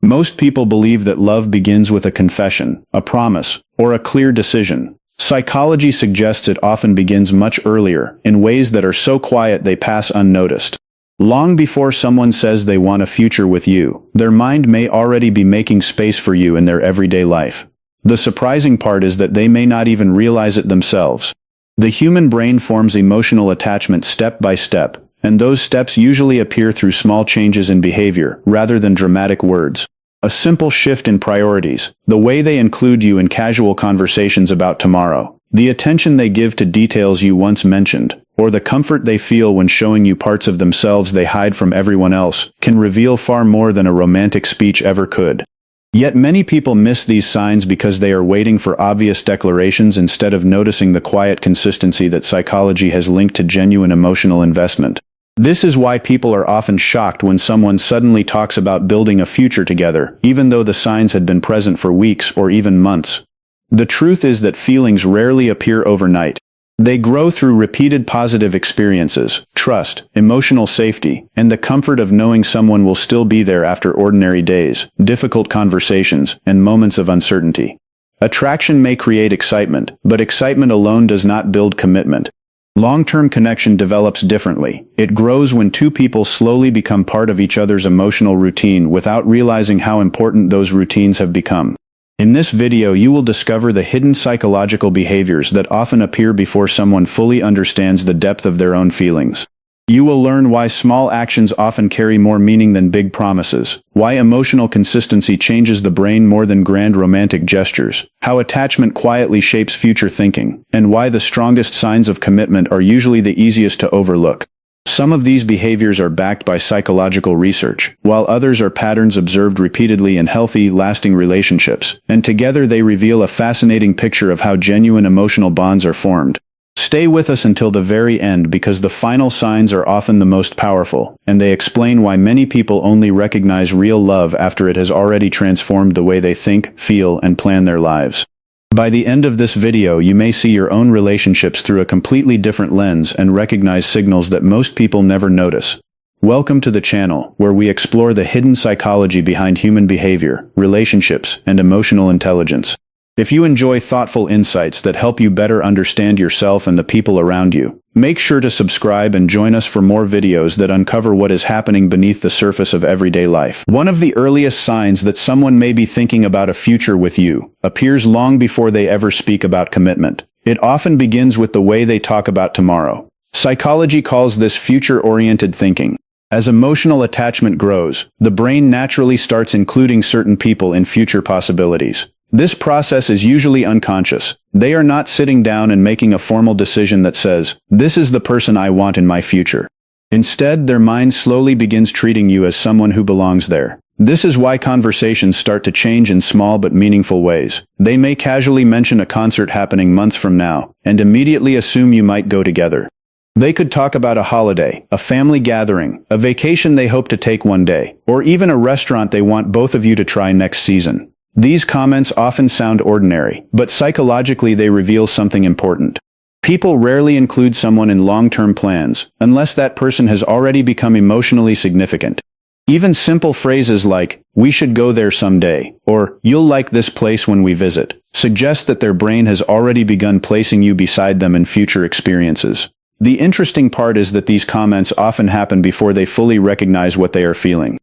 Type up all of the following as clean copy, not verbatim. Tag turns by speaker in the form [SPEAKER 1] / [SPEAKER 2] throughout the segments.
[SPEAKER 1] Most people believe that love begins with a confession, a promise, or a clear decision. Psychology suggests it often begins much earlier, in ways that are so quiet they pass unnoticed. Long before someone says they want a future with you, their mind may already be making space for you in their everyday life. The surprising part is that they may not even realize it themselves. The human brain forms emotional attachment step by step, and those steps usually appear through small changes in behavior, rather than dramatic words. A simple shift in priorities, the way they include you in casual conversations about tomorrow, the attention they give to details you once mentioned, or the comfort they feel when showing you parts of themselves they hide from everyone else, can reveal far more than a romantic speech ever could. Yet many people miss these signs because they are waiting for obvious declarations instead of noticing the quiet consistency that psychology has linked to genuine emotional investment. This is why people are often shocked when someone suddenly talks about building a future together, even though the signs had been present for weeks or even months. The truth is that feelings rarely appear overnight. They grow through repeated positive experiences, trust, emotional safety, and the comfort of knowing someone will still be there after ordinary days, difficult conversations, and moments of uncertainty. Attraction may create excitement, but excitement alone does not build commitment. Long-term connection develops differently. It grows when two people slowly become part of each other's emotional routine without realizing how important those routines have become. In this video you will discover the hidden psychological behaviors that often appear before someone fully understands the depth of their own feelings. You will learn why small actions often carry more meaning than big promises, why emotional consistency changes the brain more than grand romantic gestures, how attachment quietly shapes future thinking, and why the strongest signs of commitment are usually the easiest to overlook. Some of these behaviors are backed by psychological research, while others are patterns observed repeatedly in healthy, lasting relationships, and together they reveal a fascinating picture of how genuine emotional bonds are formed. Stay with us until the very end because the final signs are often the most powerful, and they explain why many people only recognize real love after it has already transformed the way they think, feel, and plan their lives. By the end of this video you may see your own relationships through a completely different lens and recognize signals that most people never notice. Welcome to the channel, where we explore the hidden psychology behind human behavior, relationships, and emotional intelligence. If you enjoy thoughtful insights that help you better understand yourself and the people around you, make sure to subscribe and join us for more videos that uncover what is happening beneath the surface of everyday life. One of the earliest signs that someone may be thinking about a future with you appears long before they ever speak about commitment. It often begins with the way they talk about tomorrow. Psychology calls this future-oriented thinking. As emotional attachment grows, the brain naturally starts including certain people in future possibilities. This process is usually unconscious. They are not sitting down and making a formal decision that says, "This is the person I want in my future." Instead, their mind slowly begins treating you as someone who belongs there. This is why conversations start to change in small but meaningful ways. They may casually mention a concert happening months from now, and immediately assume you might go together. They could talk about a holiday, a family gathering, a vacation they hope to take one day, or even a restaurant they want both of you to try next season. These comments often sound ordinary, but psychologically they reveal something important. People rarely include someone in long-term plans, unless that person has already become emotionally significant. Even simple phrases like, "We should go there someday," or "You'll like this place when we visit," suggest that their brain has already begun placing you beside them in future experiences. The interesting part is that these comments often happen before they fully recognize what they are feeling.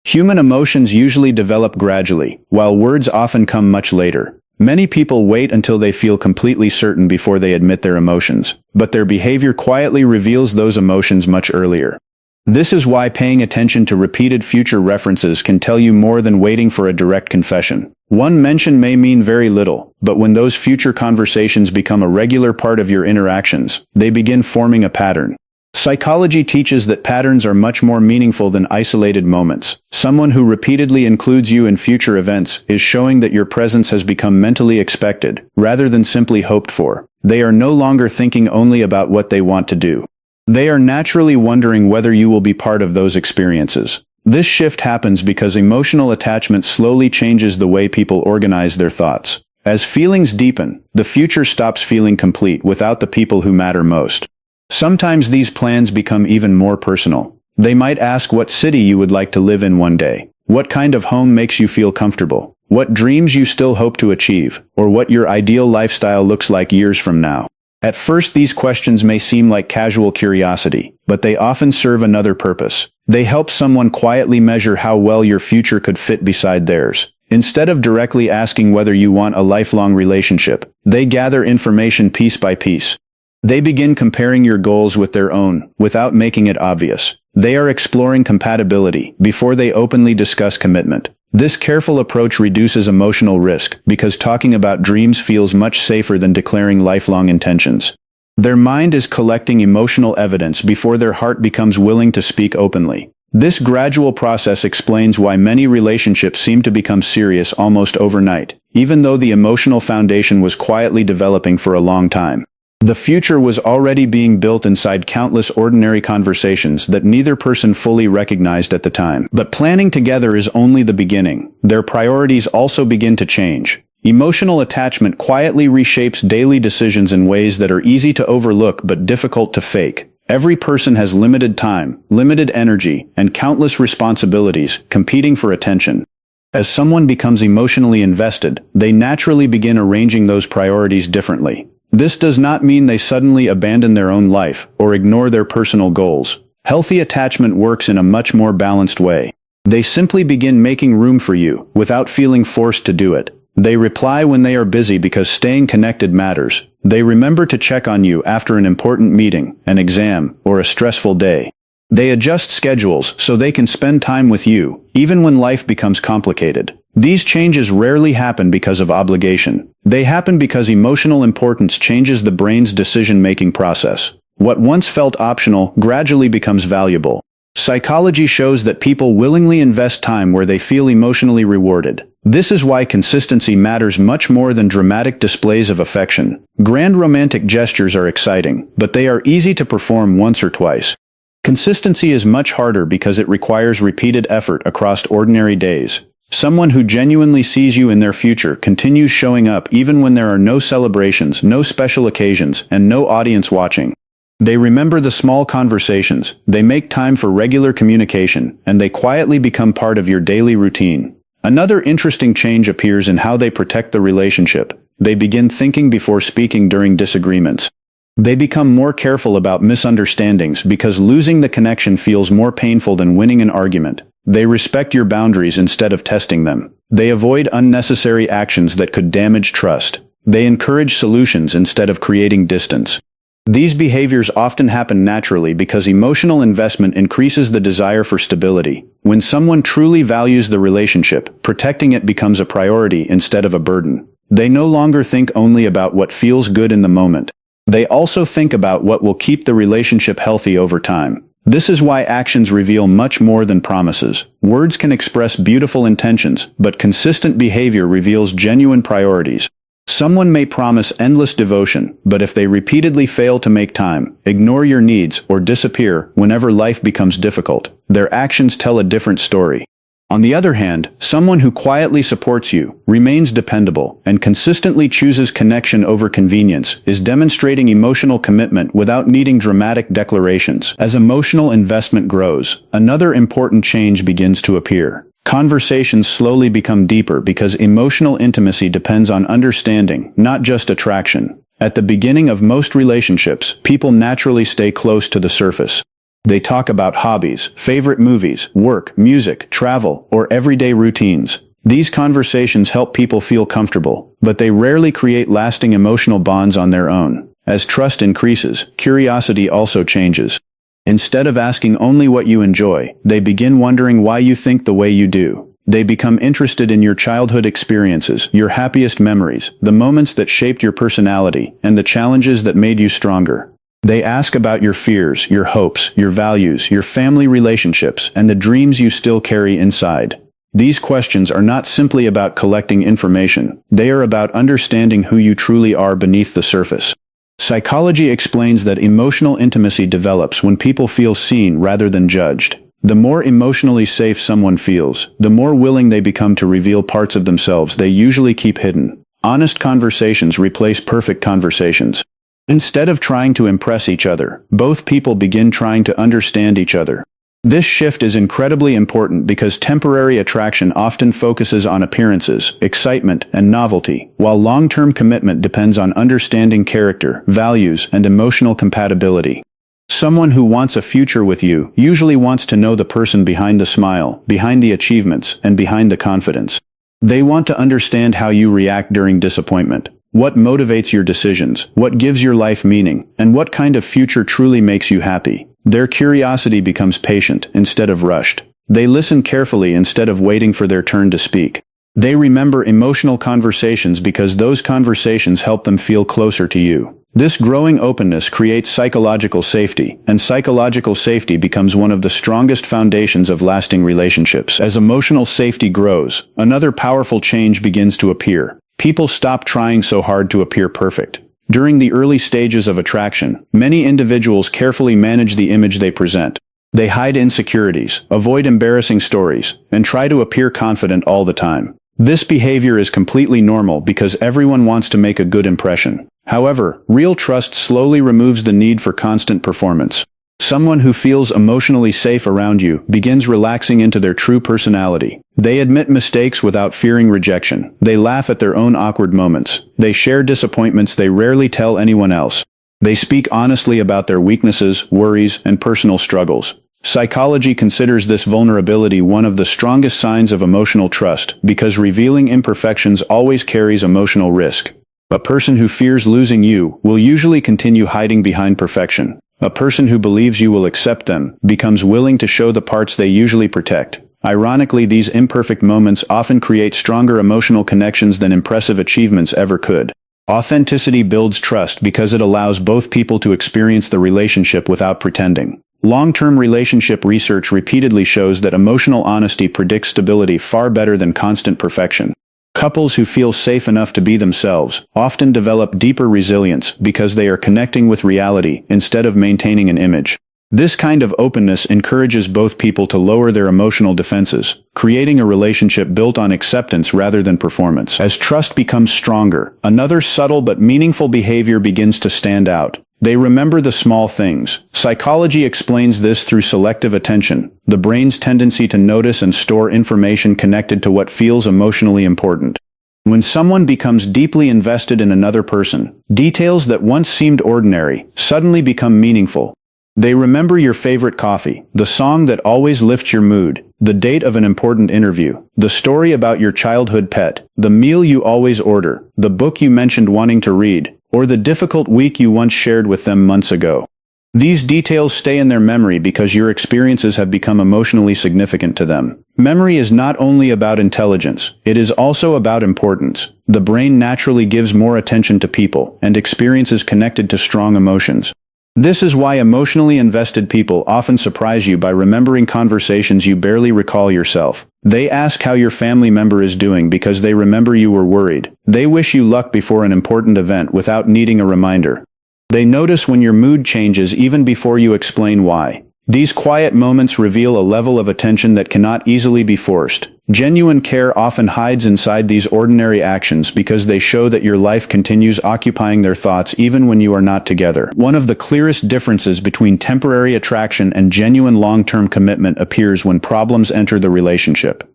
[SPEAKER 1] Human emotions usually develop gradually, while words often come much later. Many people wait until they feel completely certain before they admit their emotions, but their behavior quietly reveals those emotions much earlier. This is why paying attention to repeated future references can tell you more than waiting for a direct confession. One mention may mean very little, but when those future conversations become a regular part of your interactions, they begin forming a pattern. Psychology teaches that patterns are much more meaningful than isolated moments. Someone who repeatedly includes you in future events is showing that your presence has become mentally expected, rather than simply hoped for. They are no longer thinking only about what they want to do. They are naturally wondering whether you will be part of those experiences. This shift happens because emotional attachment slowly changes the way people organize their thoughts. As feelings deepen, the future stops feeling complete without the people who matter most. Sometimes these plans become even more personal. They might ask what city you would like to live in one day, What kind of home makes you feel comfortable? What dreams you still hope to achieve? Or what your ideal lifestyle looks like years from now? At first, these questions may seem like casual curiosity, but they often serve another purpose. They help someone quietly measure how well your future could fit beside theirs. Instead of directly asking whether you want a lifelong relationship, they gather information piece by piece. They begin comparing your goals with their own, without making it obvious. They are exploring compatibility before they openly discuss commitment. This careful approach reduces emotional risk because talking about dreams feels much safer than declaring lifelong intentions. Their mind is collecting emotional evidence before their heart becomes willing to speak openly. This gradual process explains why many relationships seem to become serious almost overnight, even though the emotional foundation was quietly developing for a long time. The future was already being built inside countless ordinary conversations that neither person fully recognized at the time. But planning together is only the beginning. Their priorities also begin to change. Emotional attachment quietly reshapes daily decisions in ways that are easy to overlook but difficult to fake. Every person has limited time, limited energy, and countless responsibilities competing for attention. As someone becomes emotionally invested, they naturally begin arranging those priorities differently. This does not mean they suddenly abandon their own life or ignore their personal goals. Healthy attachment works in a much more balanced way. They simply begin making room for you without feeling forced to do it. They reply when they are busy because staying connected matters. They remember to check on you after an important meeting, an exam, or a stressful day. They adjust schedules so they can spend time with you, even when life becomes complicated. These changes rarely happen because of obligation. They happen because emotional importance changes the brain's decision-making process. What once felt optional gradually becomes valuable. Psychology shows that people willingly invest time where they feel emotionally rewarded. This is why consistency matters much more than dramatic displays of affection. Grand romantic gestures are exciting, but they are easy to perform once or twice. Consistency is much harder because it requires repeated effort across ordinary days. Someone who genuinely sees you in their future continues showing up even when there are no celebrations, no special occasions, and no audience watching. They remember the small conversations, they make time for regular communication, and they quietly become part of your daily routine. Another interesting change appears in how they protect the relationship. They begin thinking before speaking during disagreements. They become more careful about misunderstandings because losing the connection feels more painful than winning an argument. They respect your boundaries instead of testing them. They avoid unnecessary actions that could damage trust. They encourage solutions instead of creating distance. These behaviors often happen naturally because emotional investment increases the desire for stability. When someone truly values the relationship, protecting it becomes a priority instead of a burden. They no longer think only about what feels good in the moment. They also think about what will keep the relationship healthy over time. This is why actions reveal much more than promises. Words can express beautiful intentions, but consistent behavior reveals genuine priorities. Someone may promise endless devotion, but if they repeatedly fail to make time, ignore your needs, or disappear whenever life becomes difficult, their actions tell a different story. On the other hand, someone who quietly supports you, remains dependable, and consistently chooses connection over convenience is demonstrating emotional commitment without needing dramatic declarations. As emotional investment grows, another important change begins to appear. Conversations slowly become deeper because emotional intimacy depends on understanding, not just attraction. At the beginning of most relationships, people naturally stay close to the surface. They talk about hobbies, favorite movies, work, music, travel, or everyday routines. These conversations help people feel comfortable, but they rarely create lasting emotional bonds on their own. As trust increases, curiosity also changes. Instead of asking only what you enjoy, they begin wondering why you think the way you do. They become interested in your childhood experiences, your happiest memories, the moments that shaped your personality, and the challenges that made you stronger. They ask about your fears, your hopes, your values, your family relationships, and the dreams you still carry inside. These questions are not simply about collecting information. They are about understanding who you truly are beneath the surface. Psychology explains that emotional intimacy develops when people feel seen rather than judged. The more emotionally safe someone feels, the more willing they become to reveal parts of themselves they usually keep hidden. Honest conversations replace perfect conversations. Instead of trying to impress each other, both people begin trying to understand each other. This shift is incredibly important because temporary attraction often focuses on appearances, excitement, and novelty, while long-term commitment depends on understanding character, values, and emotional compatibility. Someone who wants a future with you usually wants to know the person behind the smile, behind the achievements, and behind the confidence. They want to understand how you react during disappointment, what motivates your decisions, what gives your life meaning, and what kind of future truly makes you happy. Their curiosity becomes patient instead of rushed. They listen carefully instead of waiting for their turn to speak. They remember emotional conversations because those conversations help them feel closer to you. This growing openness creates psychological safety, and psychological safety becomes one of the strongest foundations of lasting relationships. As emotional safety grows, another powerful change begins to appear. People stop trying so hard to appear perfect. During the early stages of attraction, many individuals carefully manage the image they present. They hide insecurities, avoid embarrassing stories, and try to appear confident all the time. This behavior is completely normal because everyone wants to make a good impression. However, real trust slowly removes the need for constant performance. Someone who feels emotionally safe around you begins relaxing into their true personality. They admit mistakes without fearing rejection. They laugh at their own awkward moments. They share disappointments they rarely tell anyone else. They speak honestly about their weaknesses, worries, and personal struggles. Psychology considers this vulnerability one of the strongest signs of emotional trust because revealing imperfections always carries emotional risk. A person who fears losing you will usually continue hiding behind perfection. A person who believes you will accept them becomes willing to show the parts they usually protect. Ironically, these imperfect moments often create stronger emotional connections than impressive achievements ever could. Authenticity builds trust because it allows both people to experience the relationship without pretending. Long-term relationship research repeatedly shows that emotional honesty predicts stability far better than constant perfection. Couples who feel safe enough to be themselves often develop deeper resilience because they are connecting with reality instead of maintaining an image. This kind of openness encourages both people to lower their emotional defenses, creating a relationship built on acceptance rather than performance. As trust becomes stronger, another subtle but meaningful behavior begins to stand out. They remember the small things. Psychology explains this through selective attention, the brain's tendency to notice and store information connected to what feels emotionally important. When someone becomes deeply invested in another person, details that once seemed ordinary suddenly become meaningful. They remember your favorite coffee, the song that always lifts your mood, the date of an important interview, the story about your childhood pet, the meal you always order, the book you mentioned wanting to read, or the difficult week you once shared with them months ago. These details stay in their memory because your experiences have become emotionally significant to them. Memory is not only about intelligence, it is also about importance. The brain naturally gives more attention to people and experiences connected to strong emotions. This is why emotionally invested people often surprise you by remembering conversations you barely recall yourself. They ask how your family member is doing because they remember you were worried. They wish you luck before an important event without needing a reminder. They notice when your mood changes even before you explain why. These quiet moments reveal a level of attention that cannot easily be forced. Genuine care often hides inside these ordinary actions because they show that your life continues occupying their thoughts even when you are not together. One of the clearest differences between temporary attraction and genuine long-term commitment appears when problems enter the relationship.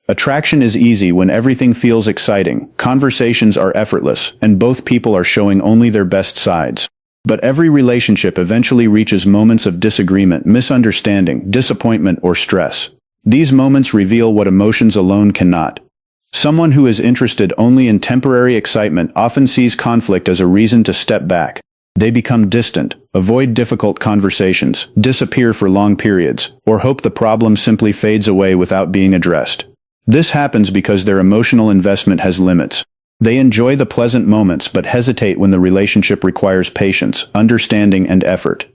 [SPEAKER 1] Attraction is easy when everything feels exciting, conversations are effortless, and both people are showing only their best sides. But every relationship eventually reaches moments of disagreement, misunderstanding, disappointment, or stress. These moments reveal what emotions alone cannot. Someone who is interested only in temporary excitement often sees conflict as a reason to step back. They become distant, avoid difficult conversations, disappear for long periods, or hope the problem simply fades away without being addressed. This happens because their emotional investment has limits. They enjoy the pleasant moments but hesitate when the relationship requires patience, understanding, and effort.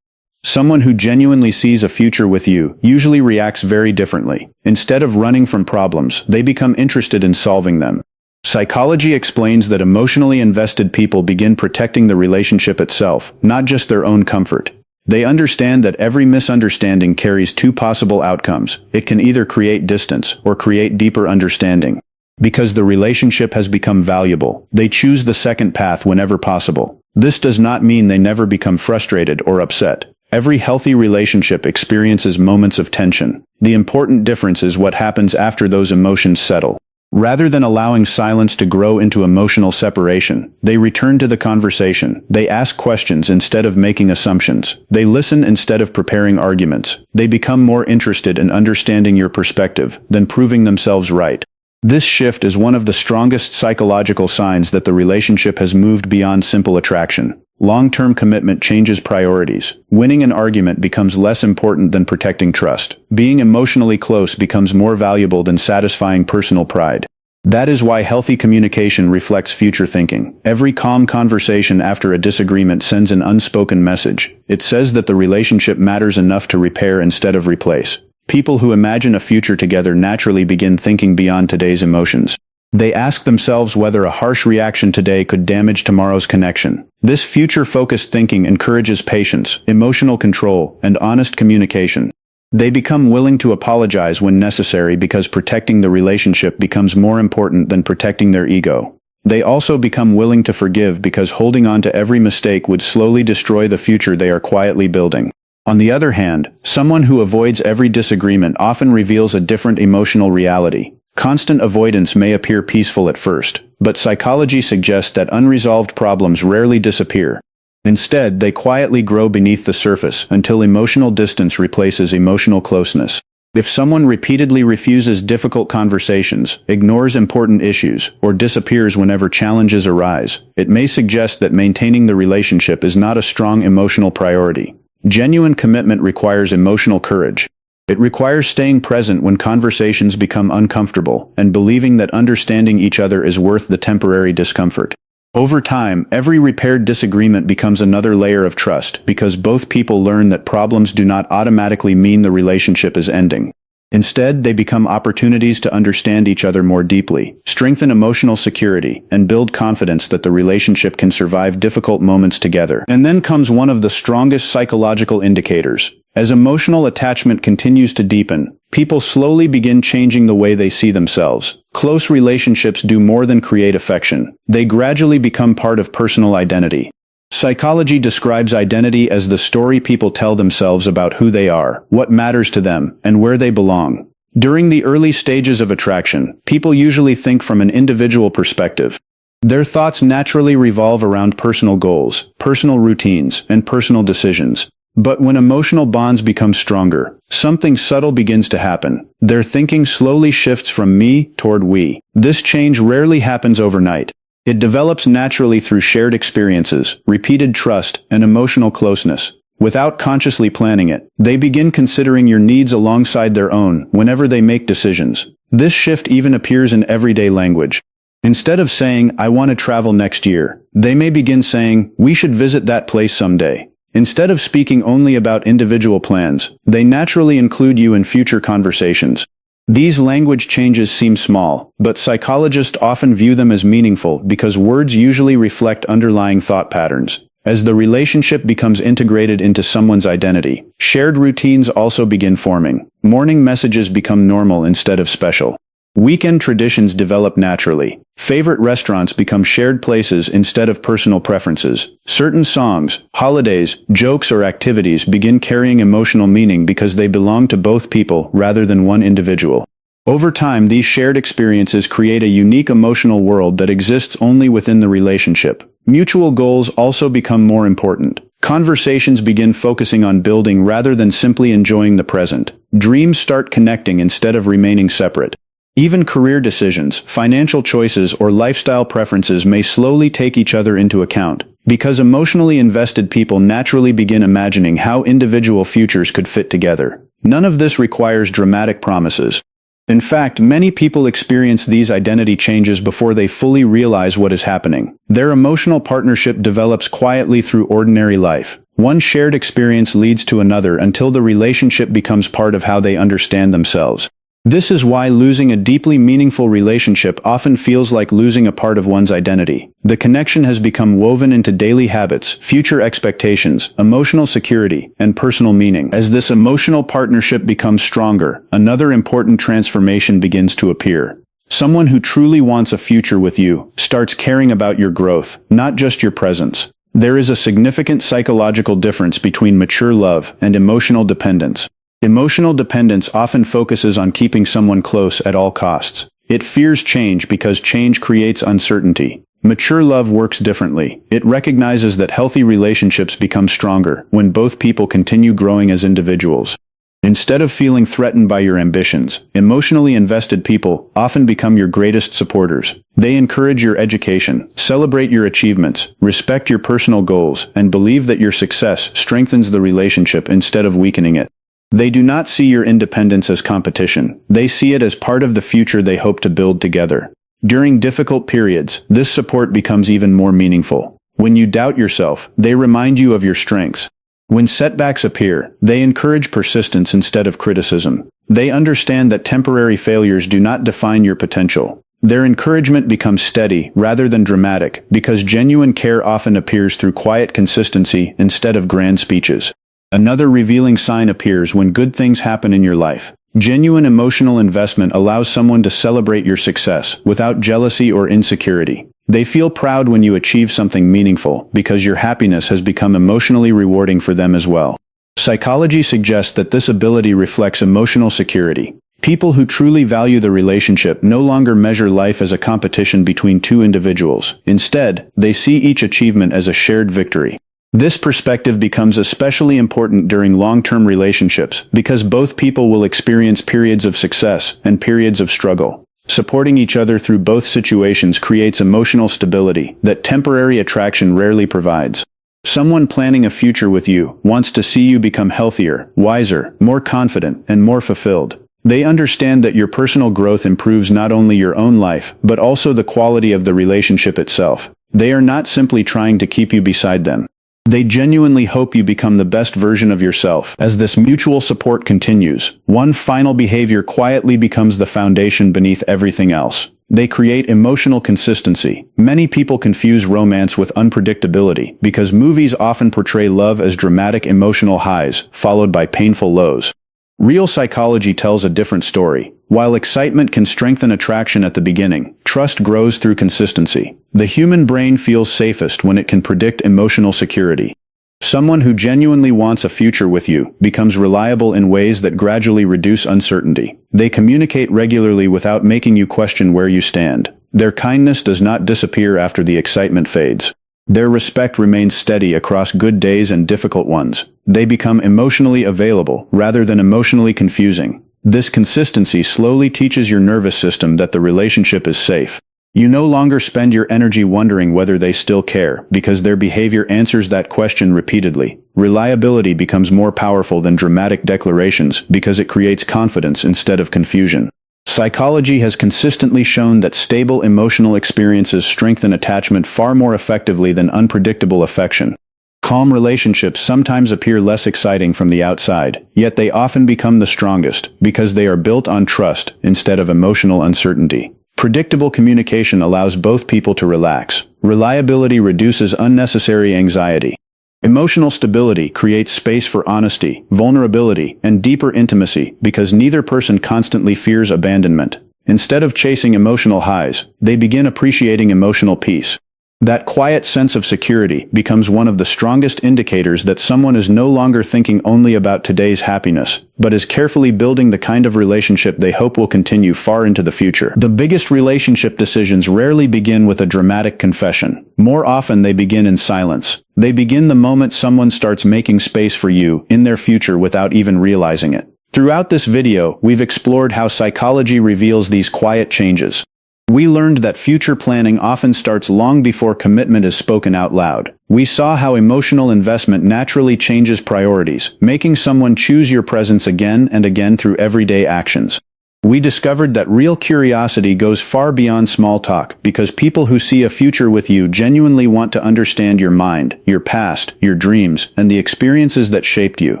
[SPEAKER 1] Someone who genuinely sees a future with you usually reacts very differently. Instead of running from problems, they become interested in solving them. Psychology explains that emotionally invested people begin protecting the relationship itself, not just their own comfort. They understand that every misunderstanding carries two possible outcomes. It can either create distance or create deeper understanding. Because the relationship has become valuable, they choose the second path whenever possible. This does not mean they never become frustrated or upset. Every healthy relationship experiences moments of tension. The important difference is what happens after those emotions settle. Rather than allowing silence to grow into emotional separation, they return to the conversation. They ask questions instead of making assumptions. They listen instead of preparing arguments. They become more interested in understanding your perspective than proving themselves right. This shift is one of the strongest psychological signs that the relationship has moved beyond simple attraction. Long-term commitment changes priorities. Winning an argument becomes less important than protecting trust. Being emotionally close becomes more valuable than satisfying personal pride. That is why healthy communication reflects future thinking. Every calm conversation after a disagreement sends an unspoken message. It says that the relationship matters enough to repair instead of replace. People who imagine a future together naturally begin thinking beyond today's emotions. They ask themselves whether a harsh reaction today could damage tomorrow's connection. This future-focused thinking encourages patience, emotional control, and honest communication. They become willing to apologize when necessary because protecting the relationship becomes more important than protecting their ego. They also become willing to forgive because holding on to every mistake would slowly destroy the future they are quietly building. On the other hand, someone who avoids every disagreement often reveals a different emotional reality. Constant avoidance may appear peaceful at first, but psychology suggests that unresolved problems rarely disappear. Instead, they quietly grow beneath the surface until emotional distance replaces emotional closeness. If someone repeatedly refuses difficult conversations, ignores important issues, or disappears whenever challenges arise, it may suggest that maintaining the relationship is not a strong emotional priority. Genuine commitment requires emotional courage. It requires staying present when conversations become uncomfortable and believing that understanding each other is worth the temporary discomfort. Over time, every repaired disagreement becomes another layer of trust because both people learn that problems do not automatically mean the relationship is ending. Instead, they become opportunities to understand each other more deeply, strengthen emotional security, and build confidence that the relationship can survive difficult moments together. And then comes one of the strongest psychological indicators. As emotional attachment continues to deepen, people slowly begin changing the way they see themselves. Close relationships do more than create affection. They gradually become part of personal identity. Psychology describes identity as the story people tell themselves about who they are, what matters to them, and where they belong. During the early stages of attraction, people usually think from an individual perspective. Their thoughts naturally revolve around personal goals, personal routines, and personal decisions. But when emotional bonds become stronger, something subtle begins to happen. Their thinking slowly shifts from me toward we. This change rarely happens overnight. It develops naturally through shared experiences, repeated trust, and emotional closeness. Without consciously planning it, they begin considering your needs alongside their own whenever they make decisions. This shift even appears in everyday language. Instead of saying, "I want to travel next year," they may begin saying, "We should visit that place someday." Instead of speaking only about individual plans, they naturally include you in future conversations. These language changes seem small, but psychologists often view them as meaningful because words usually reflect underlying thought patterns. As the relationship becomes integrated into someone's identity, shared routines also begin forming. Morning messages become normal instead of special. Weekend traditions develop naturally. Favorite restaurants become shared places instead of personal preferences. Certain songs, holidays, jokes, or activities begin carrying emotional meaning because they belong to both people rather than one individual. Over time, these shared experiences create a unique emotional world that exists only within the relationship. Mutual goals also become more important. Conversations begin focusing on building rather than simply enjoying the present. Dreams start connecting instead of remaining separate. Even career decisions, financial choices, or lifestyle preferences may slowly take each other into account, because emotionally invested people naturally begin imagining how individual futures could fit together. None of this requires dramatic promises. In fact, many people experience these identity changes before they fully realize what is happening. Their emotional partnership develops quietly through ordinary life. One shared experience leads to another until the relationship becomes part of how they understand themselves. This is why losing a deeply meaningful relationship often feels like losing a part of one's identity. The connection has become woven into daily habits, future expectations, emotional security, and personal meaning. As this emotional partnership becomes stronger, another important transformation begins to appear. Someone who truly wants a future with you starts caring about your growth, not just your presence. There is a significant psychological difference between mature love and emotional dependence. Emotional dependence often focuses on keeping someone close at all costs. It fears change because change creates uncertainty. Mature love works differently. It recognizes that healthy relationships become stronger when both people continue growing as individuals. Instead of feeling threatened by your ambitions, emotionally invested people often become your greatest supporters. They encourage your education, celebrate your achievements, respect your personal goals, and believe that your success strengthens the relationship instead of weakening it. They do not see your independence as competition. They see it as part of the future they hope to build together. During difficult periods, this support becomes even more meaningful. When you doubt yourself, they remind you of your strengths. When setbacks appear, they encourage persistence instead of criticism. They understand that temporary failures do not define your potential. Their encouragement becomes steady rather than dramatic because genuine care often appears through quiet consistency instead of grand speeches. Another revealing sign appears when good things happen in your life. Genuine emotional investment allows someone to celebrate your success without jealousy or insecurity. They feel proud when you achieve something meaningful because your happiness has become emotionally rewarding for them as well. Psychology suggests that this ability reflects emotional security. People who truly value the relationship no longer measure life as a competition between two individuals. Instead, they see each achievement as a shared victory. This perspective becomes especially important during long-term relationships because both people will experience periods of success and periods of struggle. Supporting each other through both situations creates emotional stability that temporary attraction rarely provides. Someone planning a future with you wants to see you become healthier, wiser, more confident, and more fulfilled. They understand that your personal growth improves not only your own life, but also the quality of the relationship itself. They are not simply trying to keep you beside them. They genuinely hope you become the best version of yourself. As this mutual support continues, one final behavior quietly becomes the foundation beneath everything else. They create emotional consistency. Many people confuse romance with unpredictability because movies often portray love as dramatic emotional highs, followed by painful lows. Real psychology tells a different story. While excitement can strengthen attraction at the beginning, trust grows through consistency. The human brain feels safest when it can predict emotional security. Someone who genuinely wants a future with you becomes reliable in ways that gradually reduce uncertainty. They communicate regularly without making you question where you stand. Their kindness does not disappear after the excitement fades. Their respect remains steady across good days and difficult ones. They become emotionally available rather than emotionally confusing. This consistency slowly teaches your nervous system that the relationship is safe. You no longer spend your energy wondering whether they still care, because their behavior answers that question repeatedly. Reliability becomes more powerful than dramatic declarations because it creates confidence instead of confusion. Psychology has consistently shown that stable emotional experiences strengthen attachment far more effectively than unpredictable affection. Calm relationships sometimes appear less exciting from the outside, yet they often become the strongest because they are built on trust instead of emotional uncertainty. Predictable communication allows both people to relax. Reliability reduces unnecessary anxiety. Emotional stability creates space for honesty, vulnerability, and deeper intimacy because neither person constantly fears abandonment. Instead of chasing emotional highs, they begin appreciating emotional peace. That quiet sense of security becomes one of the strongest indicators that someone is no longer thinking only about today's happiness, but is carefully building the kind of relationship they hope will continue far into the future. The biggest relationship decisions rarely begin with a dramatic confession. More often they begin in silence. They begin the moment someone starts making space for you in their future without even realizing it. Throughout this video, we've explored how psychology reveals these quiet changes. We learned that future planning often starts long before commitment is spoken out loud. We saw how emotional investment naturally changes priorities, making someone choose your presence again and again through everyday actions. We discovered that real curiosity goes far beyond small talk because people who see a future with you genuinely want to understand your mind, your past, your dreams, and the experiences that shaped you.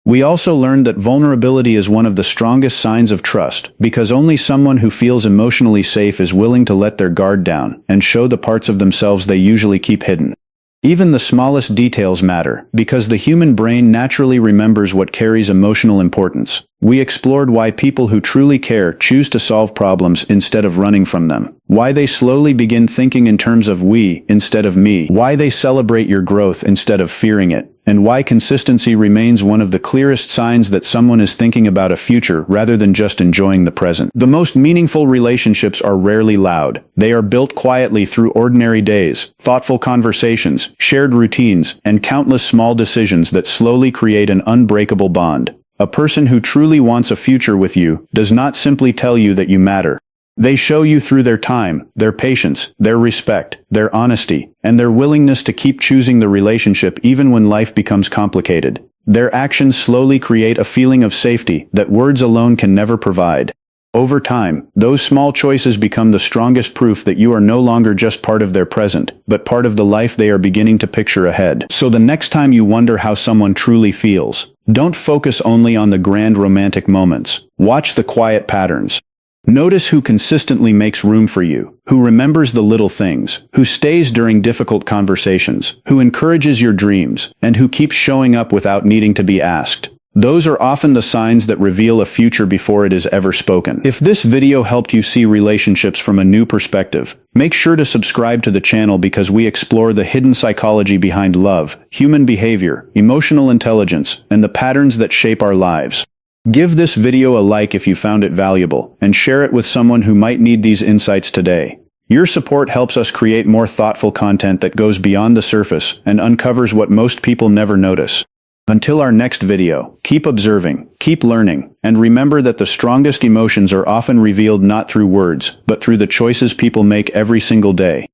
[SPEAKER 1] We also learned that vulnerability is one of the strongest signs of trust, because only someone who feels emotionally safe is willing to let their guard down and show the parts of themselves they usually keep hidden. Even the smallest details matter, because the human brain naturally remembers what carries emotional importance. We explored why people who truly care choose to solve problems instead of running from them, why they slowly begin thinking in terms of we instead of me, why they celebrate your growth instead of fearing it, and why consistency remains one of the clearest signs that someone is thinking about a future rather than just enjoying the present. The most meaningful relationships are rarely loud. They are built quietly through ordinary days, thoughtful conversations, shared routines, and countless small decisions that slowly create an unbreakable bond. A person who truly wants a future with you does not simply tell you that you matter. They show you through their time, their patience, their respect, their honesty, and their willingness to keep choosing the relationship even when life becomes complicated. Their actions slowly create a feeling of safety that words alone can never provide. Over time, those small choices become the strongest proof that you are no longer just part of their present, but part of the life they are beginning to picture ahead. So the next time you wonder how someone truly feels, don't focus only on the grand romantic moments. Watch the quiet patterns. Notice who consistently makes room for you, who remembers the little things, who stays during difficult conversations, who encourages your dreams, and who keeps showing up without needing to be asked. Those are often the signs that reveal a future before it is ever spoken. If this video helped you see relationships from a new perspective, make sure to subscribe to the channel because we explore the hidden psychology behind love, human behavior, emotional intelligence, and the patterns that shape our lives. Give this video a like if you found it valuable, and share it with someone who might need these insights today. Your support helps us create more thoughtful content that goes beyond the surface and uncovers what most people never notice. Until our next video, keep observing, keep learning, and remember that the strongest emotions are often revealed not through words, but through the choices people make every single day.